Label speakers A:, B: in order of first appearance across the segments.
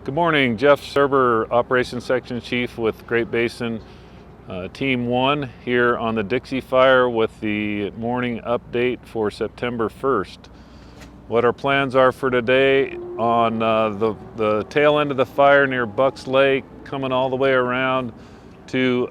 A: Good morning, Jeff Surber, Operations Section Chief with Great Basin Team 1 here on the Dixie Fire with the morning update for September 1st. What our plans are for today on the tail end of the fire near Bucks Lake, coming all the way around to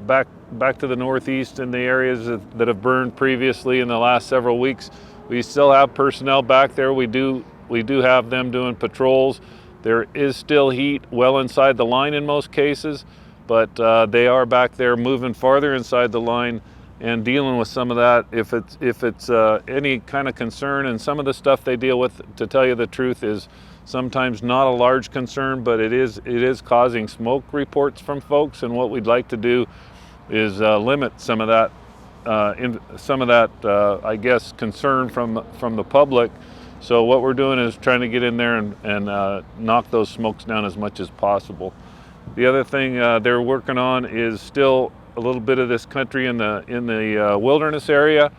A: back to the northeast in the areas that have burned previously in the last several weeks. We still have personnel back there. We do have them doing patrols. There is still heat well inside the line in most cases, but they are back there moving farther inside the line and dealing with some of that if it's any kind of concern. And some of the stuff they deal with, to tell you the truth, is sometimes not a large concern, but it is causing smoke reports from folks. And what we'd like to do is limit some of that I guess concern from the public. So what we're doing is trying to get in there and knock those smokes down as much as possible. The other thing they're working on is still a little bit of this country in the wilderness area,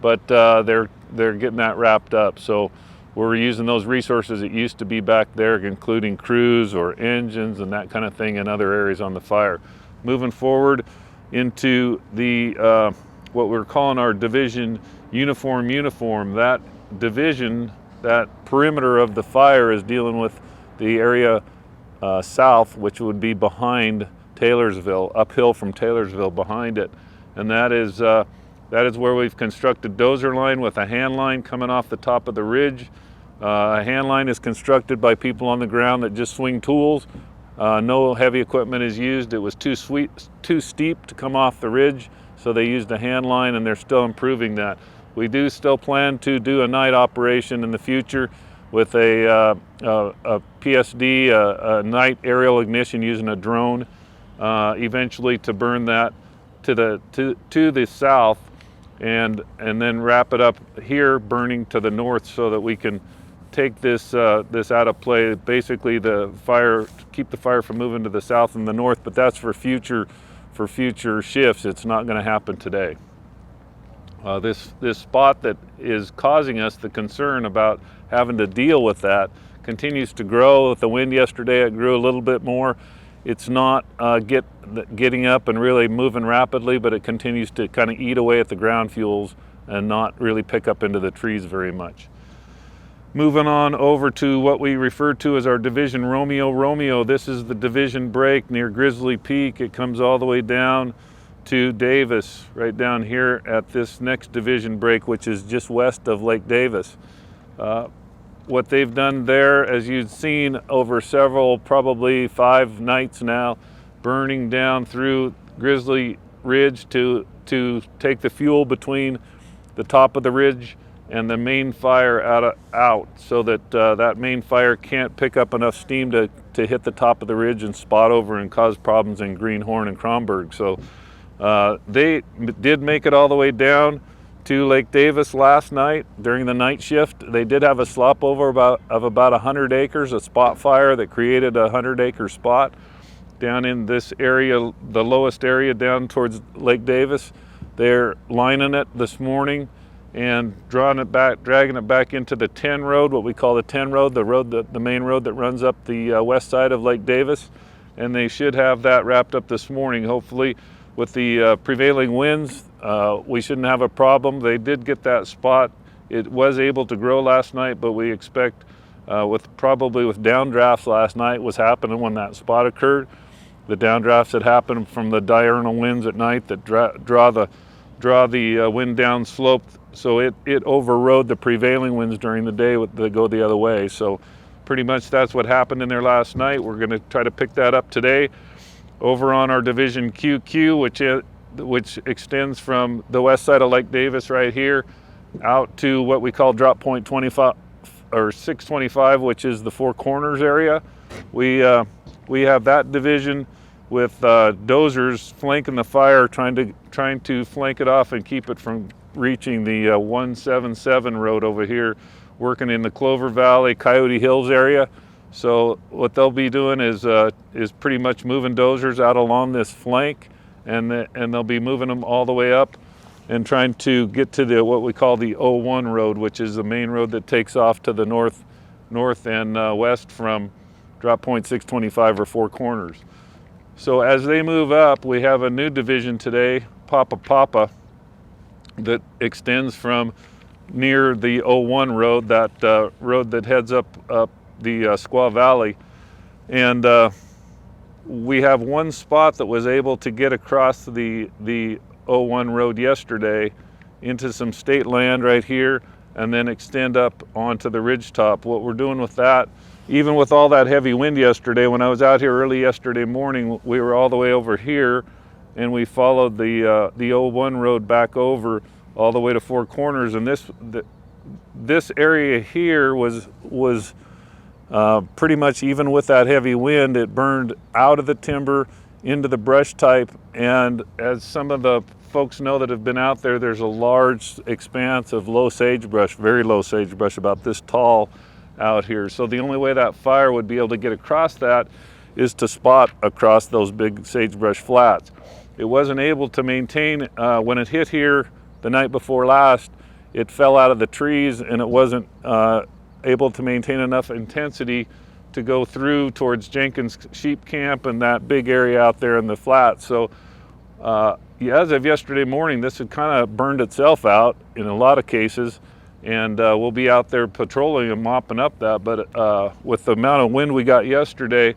A: but they're getting that wrapped up. So we're using those resources that used to be back there, including crews or engines and that kind of thing in other areas on the fire. Moving forward into the what we're calling our division uniform. That division, that perimeter of the fire, is dealing with the area south, which would be behind Taylorsville, uphill from Taylorsville behind it. And that is where we've constructed dozer line with a hand line coming off the top of the ridge. A hand line is constructed by people on the ground that just swing tools. No heavy equipment is used. It was too steep to come off the ridge, so they used a hand line, and they're still improving that. We do still plan to do a night operation in the future with a PSD, a night aerial ignition using a drone, eventually to burn that to the south, and then wrap it up here, burning to the north, so that we can take this out of play. Basically, keep the fire from moving to the south and the north, but that's for future shifts. It's not going to happen today. This spot that is causing us the concern about having to deal with that continues to grow. With the wind yesterday, it grew a little bit more. It's not getting up and really moving rapidly, but it continues to kind of eat away at the ground fuels and not really pick up into the trees very much. Moving on over to what we refer to as our division Romeo. This is the division break near Grizzly Peak. It comes all the way down to Davis, right down here at this next division break, which is just west of Lake Davis. What they've done there, as you've seen over several, probably 5 nights now, burning down through Grizzly Ridge to take the fuel between the top of the ridge and the main fire out, so that that main fire can't pick up enough steam to hit the top of the ridge and spot over and cause problems in Greenhorn and Kromberg. So they did make it all the way down to Lake Davis last night during the night shift. They did have a slop over of about 100 acres, a spot fire that created a 100-acre spot down in this area, the lowest area down towards Lake Davis. They're lining it this morning and dragging it back into the 10 road, what we call the 10 road, the main road that runs up the west side of Lake Davis. And they should have that wrapped up this morning. Hopefully, with the prevailing winds, we shouldn't have a problem. They did get that spot. It was able to grow last night, but we expect with downdrafts last night was happening when that spot occurred. The downdrafts that happened from the diurnal winds at night that draw the wind down slope, so it overrode the prevailing winds during the day that go the other way. So pretty much that's what happened in there last night. We're going to try to pick that up today over on our division QQ, which extends from the west side of Lake Davis right here out to what we call drop point 25 or 625, which is the Four Corners area. We have that division with dozers flanking the fire, trying to flank it off and keep it from reaching the 177 road over here, working in the Clover Valley, Coyote Hills area. So what they'll be doing is pretty much moving dozers out along this flank, and they'll be moving them all the way up and trying to get to what we call the 01 road, which is the main road that takes off to the north and west from drop point 625 or Four Corners. So as they move up, we have a new division today, Papa, that extends from near the 01 road, that road that heads up the Squaw Valley. And we have one spot that was able to get across the 01 road yesterday into some state land right here, and then extend up onto the ridgetop. What we're doing with that, even with all that heavy wind yesterday, when I was out here early yesterday morning, we were all the way over here, and we followed the 01 road back over all the way to Four Corners. And this area here was pretty much, even with that heavy wind, it burned out of the timber into the brush type. And as some of the folks know that have been out there, there's a large expanse of low sagebrush, very low sagebrush, about this tall out here. So the only way that fire would be able to get across that is to spot across those big sagebrush flats. It wasn't able to maintain, when it hit here the night before last, it fell out of the trees, and it wasn't able to maintain enough intensity to go through towards Jenkins Sheep Camp and that big area out there in the flat. So yeah, as of yesterday morning, this had kind of burned itself out in a lot of cases, and we'll be out there patrolling and mopping up that. But with the amount of wind we got yesterday,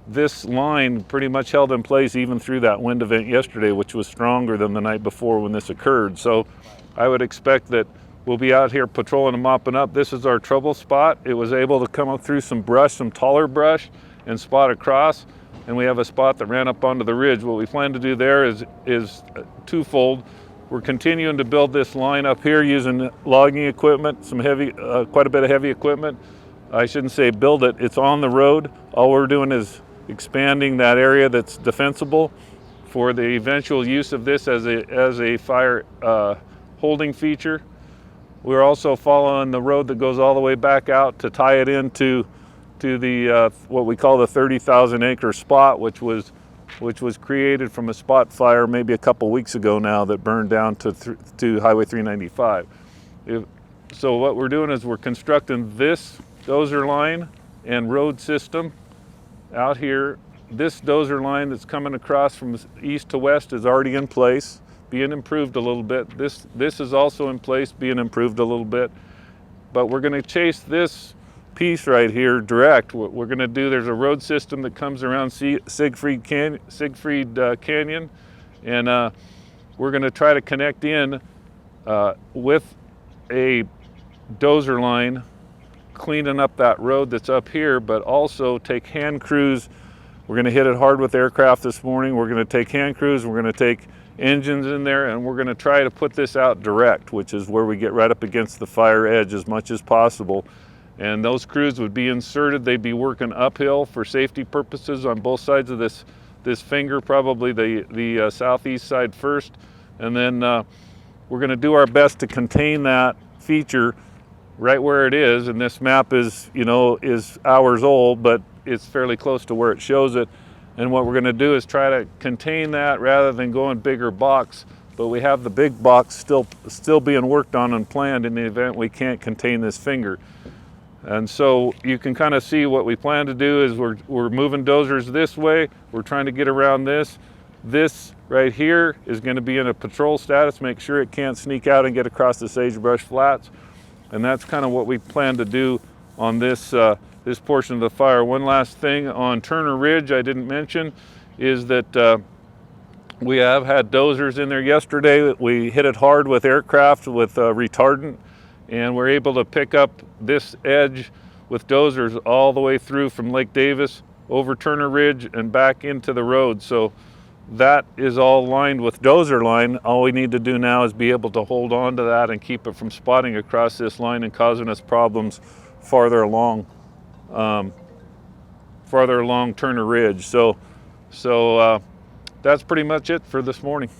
A: this line pretty much held in place even through that wind event yesterday, which was stronger than the night before when this occurred. So I would expect that we'll be out here patrolling and mopping up. This is our trouble spot. It was able to come up through some brush, some taller brush, and spot across. And we have a spot that ran up onto the ridge. What we plan to do there is twofold. We're continuing to build this line up here using logging equipment, some heavy, quite a bit of heavy equipment. I shouldn't say build it, it's on the road. All we're doing is expanding that area that's defensible for the eventual use of this as a fire holding feature. We're also following the road that goes all the way back out to tie it into the what we call the 30,000 acre spot, which was created from a spot fire maybe a couple weeks ago now that burned down to Highway 395. So what we're doing is we're constructing this dozer line and road system out here. This dozer line that's coming across from east to west is already in place, being improved a little bit. This is also in place, being improved a little bit. But we're going to chase this piece right here direct. What we're going to do, there's a road system that comes around Siegfried Canyon, and we're going to try to connect in with a dozer line, cleaning up that road that's up here, but also take hand crews. We're going to hit it hard with aircraft this morning. We're going to take hand crews, we're going to take engines in there, and we're going to try to put this out direct, which is where we get right up against the fire edge as much as possible. And those crews would be inserted. They'd be working uphill for safety purposes on both sides of this finger, probably the southeast side first. And then we're going to do our best to contain that feature right where it is. And this map is hours old, but it's fairly close to where it shows it. And what we're going to do is try to contain that rather than going bigger box. But we have the big box still being worked on and planned in the event we can't contain this finger. And so you can kind of see what we plan to do is we're moving dozers this way. We're trying to get around this. This right here is going to be in a patrol status, make sure it can't sneak out and get across the sagebrush flats. And that's kind of what we plan to do on this portion of the fire. One last thing on Turner Ridge I didn't mention is that we have had dozers in there yesterday. We hit it hard with aircraft with retardant, and we're able to pick up this edge with dozers all the way through from Lake Davis over Turner Ridge and back into the road. So that is all lined with dozer line. All we need to do now is be able to hold on to that and keep it from spotting across this line and causing us problems farther along Turner Ridge. So that's pretty much it for this morning.